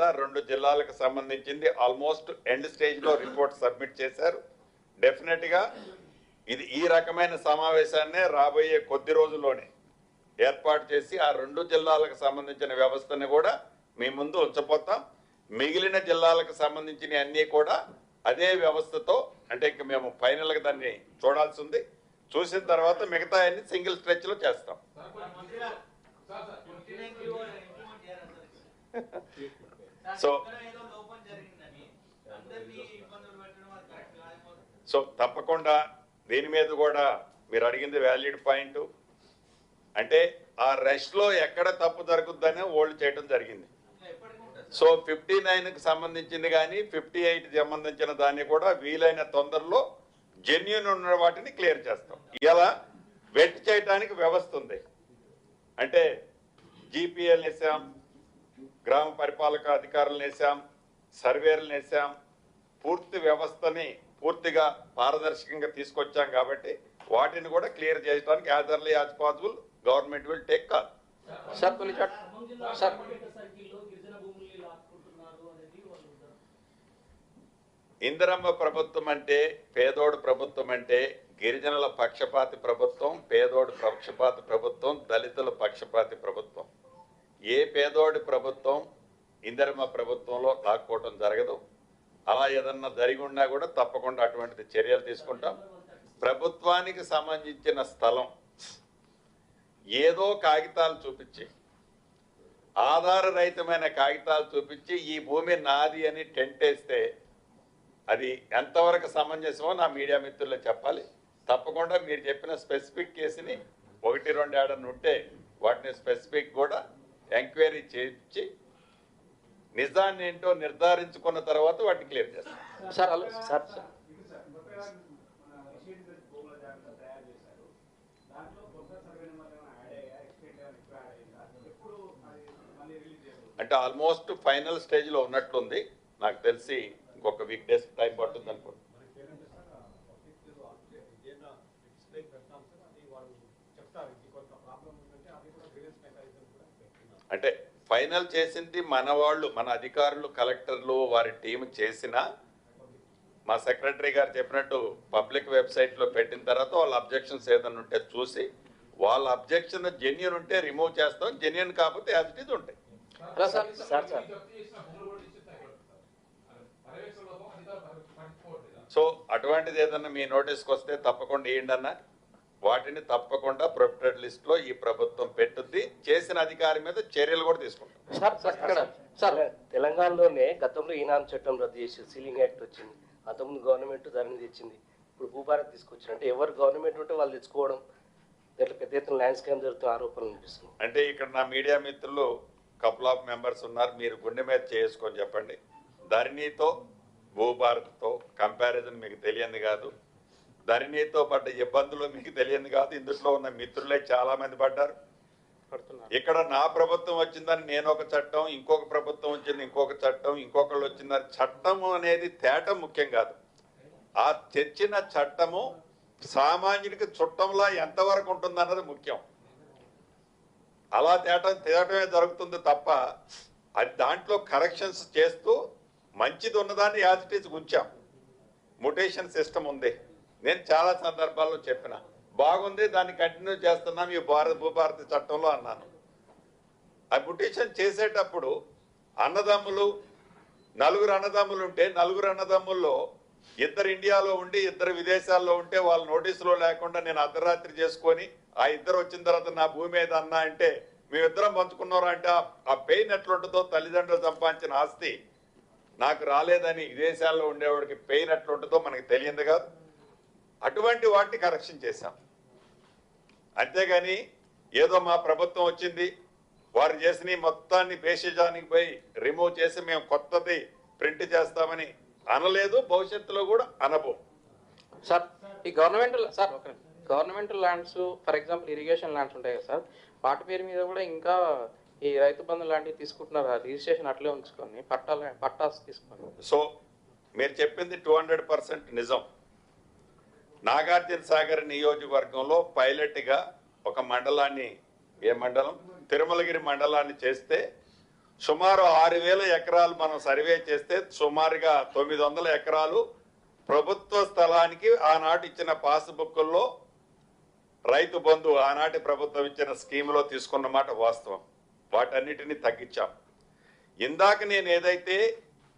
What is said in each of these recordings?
కూడా 2 జిల్లాలకు సంబంధించింది ఆల్మోస్ట్ ఎండ్ స్టేజ్ లో రిపోర్ట్ సబ్మిట్ చేశారు. డెఫినెట్ గా ఇది ఈ రకమైన సమావేశాన్ని రాబోయే కొద్ది రోజుల్లోనే ఏర్పాటు చేసి ఆ 2 జిల్లాలకు సంబంధించిన వ్యవస్థను కూడా మీ ముందు ఉంచబోతాం. మిగిలిన జిల్లాలకు సంబంధించిన అన్నీ కూడా అదే వ్యవస్థతో, అంటే ఇంక మేము ఫైనల్ గా దాన్ని చూడాల్సి ఉంది. చూసిన తర్వాత మిగతా అన్ని సింగిల్ స్ట్రెచ్ లో చేస్తాం. సో తప్పకుండా దీని మీద కూడా మీరు అడిగింది వ్యాలిడ్ పాయింట్. అంటే ఆ రష్ లో ఎక్కడ తప్పు జరుగుద్దని హోల్డ్ చేయడం జరిగింది. సో 59కి సంబంధించింది కానీ 58 సంబంధించిన దాన్ని కూడా వీలైన తొందరలో జెన్యూన్ ఉన్న వాటిని క్లియర్ చేస్తాం. ఇలా వెట్ చేయడానికి వ్యవస్థ ఉంది. అంటే జీపీఎల్ వేసాం, గ్రామ పరిపాలక అధికారులను వేసాం, సర్వేలను వేసాం, పూర్తి వ్యవస్థని పూర్తిగా పారదర్శకంగా తీసుకొచ్చాం. కాబట్టి వాటిని కూడా క్లియర్ చేయడానికి as early as possible government will take call. Indiramma ప్రభుత్వం అంటే పేదోడు ప్రభుత్వం, అంటే గిరిజనుల పక్షపాతి ప్రభుత్వం, పేదోడు పక్షపాతి ప్రభుత్వం, దళితుల పక్షపాతి ప్రభుత్వం. ఏ పేదోడి ప్రభుత్వం ఇందిరమ్మ ప్రభుత్వంలో లాక్కోవటం జరగదు. అలా ఏదన్నా జరిగి ఉన్నా కూడా తప్పకుండా అటువంటి చర్యలు తీసుకుంటాం. ప్రభుత్వానికి సంబంధించిన స్థలం ఏదో కాగితాలు చూపించి, ఆధారరహితమైన కాగితాలు చూపించి ఈ భూమి నాది అని టెంట్ వేస్తే అది ఎంతవరకు సమంజసమో నా మీడియా మిత్రులు చెప్పాలి. తప్పకుండా మీరు చెప్పిన స్పెసిఫిక్ కేసుని 1-2 ఏడని ఉంటే వాటిని స్పెసిఫిక్ కూడా ఎంక్వైరీ చేయించి నిజాన్ని ఏంటో నిర్ధారించుకున్న తర్వాత వాటిని క్లియర్ చేస్తాం. అంటే ఆల్మోస్ట్ ఫైనల్ స్టేజ్ లో ఉన్నట్లుంది. నాకు తెలిసి ఇంకొక వీక్ డేస్ టైం పడుతుంది అనుకోండి. అంటే ఫైనల్ చేసింది మన వాళ్ళు, మన అధికారులు, కలెక్టర్లు, వారి టీం చేసిన, మా సెక్రటరీ గారు చెప్పినట్టు పబ్లిక్ వెబ్సైట్ లో పెట్టిన తర్వాత వాళ్ళ అబ్జెక్షన్స్ ఏదైనా ఉంటే చూసి, వాళ్ళ అబ్జెక్షన్ జెన్యూన్ ఉంటే రిమూవ్ చేస్తాం, జెన్యూన్ కాకపోతే యాజ్ ఇట్ ఈజ్ ఉంటాయి. సో అటువంటిది ఏదన్నా మీ నోటీస్కి వస్తే తప్పకుండా ఇవ్వండి అన్న. వాటిని తప్పకుండా ప్రొహిబిటెడ్ లిస్ట్ లో ఈ ప్రభుత్వం పెట్టుద్ది. చేసిన అధికారి మీద చర్యలు కూడా తీసుకుంటాం. సార్ తెలంగాణలోనే గతంలో ఈనాం చట్టం రద్దు చేసి సీలింగ్ యాక్ట్ వచ్చింది. అంతకుముందు గవర్నమెంట్ దాన్ని తెచ్చింది. ఇప్పుడు భూభారత్ తీసుకొచ్చినట్టు ఎవరు గవర్నమెంట్ ఉంటే వాళ్ళు తెచ్చుకోవడం, దాంట్లో పెద్ద ఎత్తున ల్యాండ్ స్కామ్ జరుగుతున్న ఆరోపణలు అనిపిస్తుంది. అంటే ఇక్కడ నా మీడియా మిత్రులు కపుల్ ఆఫ్ మెంబర్స్ ఉన్నారు, మీరు గుండె మీద చేసుకొని చెప్పండి. ధరణితో భూభారత్తో కంపారిజన్ మీకు తెలియంది కాదు. ధరణితో పడ్డ ఇబ్బందులు మీకు తెలియంది కాదు. ఇందులో ఉన్న మిత్రులే చాలా మంది పడ్డారు. ఇక్కడ నా ప్రభుత్వం వచ్చిందని నేను ఒక చట్టం, ఇంకొక ప్రభుత్వం వచ్చింది ఇంకొక చట్టం, ఇంకొకళ్ళు వచ్చిందని చట్టము అనేది తేటం ముఖ్యం కాదు. ఆ తెచ్చిన చట్టము సామాన్యుడికి చుట్టంలా ఎంతవరకు ఉంటుందన్నది ముఖ్యం. అలా తేటమే జరుగుతుంది తప్ప అది దాంట్లో కరెక్షన్స్ చేస్తూ మంచిది ఉన్నదాన్ని యాజ్ ఇట్ ఈజ్ ఉంచాం. మ్యుటేషన్ సిస్టమ్ ఉంది. నేను చాలా సందర్భాల్లో చెప్పిన బాగుంది, దాన్ని కంటిన్యూ చేస్తున్నాం ఈ భూభారతి చట్టంలో అన్నాను. ఆ మ్యుటేషన్ చేసేటప్పుడు అన్నదమ్ములు, 4 అన్నదమ్ములు ఉంటే 4 అన్నదమ్ముల్లో 2 ఇండియాలో ఉండి 2 విదేశాల్లో ఉంటే వాళ్ళ నోటీసులో లేకుండా నేను అర్ధరాత్రి చేసుకొని ఆ 2 వచ్చిన తర్వాత నా భూమి మీద అన్నా అంటే మేమిద్దరం పంచుకున్నారా అంటే ఆ పెయిన్ ఎట్లుంటుందో, తల్లిదండ్రులు సంపాదించిన ఆస్తి నాకు రాలేదని విదేశాల్లో ఉండేవాడికి పెయిన్ ఎట్లుంటుందో మనకి తెలియదు కాదు. అటువంటి వాటిని కరెక్షన్ చేశాం. అంతేగాని ఏదో మా ప్రభుత్వం వచ్చింది వారు చేసిన మొత్తాన్ని బేసిజానికి పోయి రిమూవ్ చేసి మేము కొత్తది ప్రింట్ చేస్తామని అనలేదు, భవిష్యత్తులో కూడా అనబోం. సార్ ఈ government lands for example irrigation lands ఉంటాయి కదా సార్, వాటి పేరు మీద కూడా ఇంకా ఈ రైతు బంధు లాంటివి తీసుకుంటున్నారు. రిజిస్ట్రేషన్ అట్లే ఉంచుకొని పట్టాస్ తీసుకొని. సో మీరు చెప్పింది 200% నిజం. నాగార్జున సాగర్ నియోజకవర్గంలో పైలట్గా ఒక మండలాన్ని, ఏ మండలం, తిరుమలగిరి మండలాన్ని చేస్తే సుమారు 6,000 ఎకరాలు మనం సర్వే చేస్తే సుమారుగా 900 ఎకరాలు ప్రభుత్వ స్థలానికి ఆనాటి ఇచ్చిన పాస్బుక్ల్లో రైతు బంధు ఆనాటి ప్రభుత్వం ఇచ్చిన స్కీమ్లో తీసుకున్న మాట వాస్తవం. వాటన్నిటిని తగ్గించాం. ఇందాక నేను ఏదైతే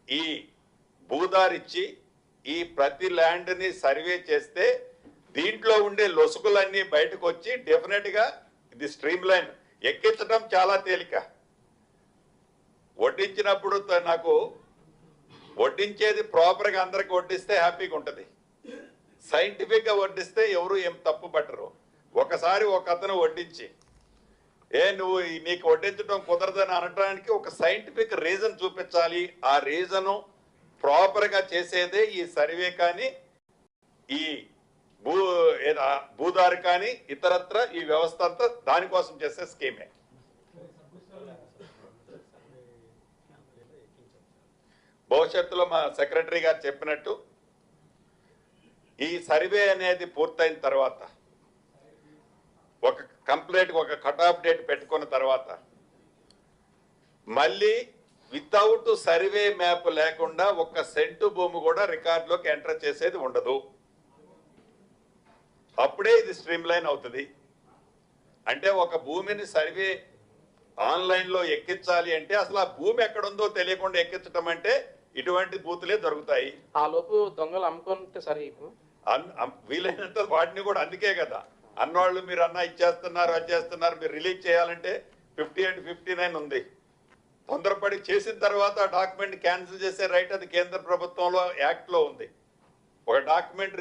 ఈ భూదారిచ్చి ఈ ప్రతి ల్యాండ్ని సర్వే చేస్తే దీంట్లో ఉండే లొసుగులన్నీ బయటకు వచ్చి డెఫినెట్గా ఇది స్ట్రీమ్ లైన్ ఎక్కించడం చాలా తేలిక. వడ్డించినప్పుడు నాకు వడ్డించేది ప్రాపర్గా అందరికి వడ్డిస్తే హ్యాపీగా ఉంటుంది. సైంటిఫిక్గా వడ్డిస్తే ఎవరు ఏం తప్పు పట్టరు. ఒకసారి ఒక అతను వడ్డించి నువ్వు నీకు వడ్డించడం కుదరదని అనడానికి ఒక సైంటిఫిక్ రీజన్ చూపించాలి. ఆ రీజను ప్రాపర్గా చేసేదే ఈ సర్వే కానీ ఈ భూదారి కానీ ఇతరత్ర ఈ వ్యవస్థ అంతా దానికోసం చేసే స్కీమే. భవిష్యత్తులో మా సెక్రటరీ గారు చెప్పినట్టు ఈ సర్వే అనేది పూర్తయిన తర్వాత ఒక కంప్లీట్ ఒక కట్ ఆఫ్ డేట్ పెట్టుకున్న తర్వాత మళ్ళీ వితౌట్ సర్వే మ్యాప్ లేకుండా ఒక్క సెంటు భూమి కూడా రికార్డులోకి ఎంటర్ చేసేది ఉండదు. అప్పుడే ఇది స్ట్రీమ్ లైన్ అవుతుంది. అంటే ఒక భూమిని సర్వే ఆన్లైన్లో ఎక్కించాలి అంటే అసలు ఆ భూమి ఎక్కడుందో తెలియకుండా ఎక్కించడం అంటే ఇటువంటి బూతులే దొరుకుతాయి. ఆ లోపు దొంగలు అమ్ముకుంటే సరే వీలైనంత వాటిని కూడా అందుకే కదా అన్నవాళ్ళు మీరు అన్న ఇచ్చేస్తున్నారు అది చేస్తున్నారు మీరు రిలీజ్ చేయాలంటే 58, 59 ఉంది. తొందరపడి చేసిన తర్వాత డాక్యుమెంట్ క్యాన్సిల్ చేసే రైట్ అది కేంద్ర ప్రభుత్వంలో యాక్ట్లో ఉంది. ఒక డాక్యుమెంట్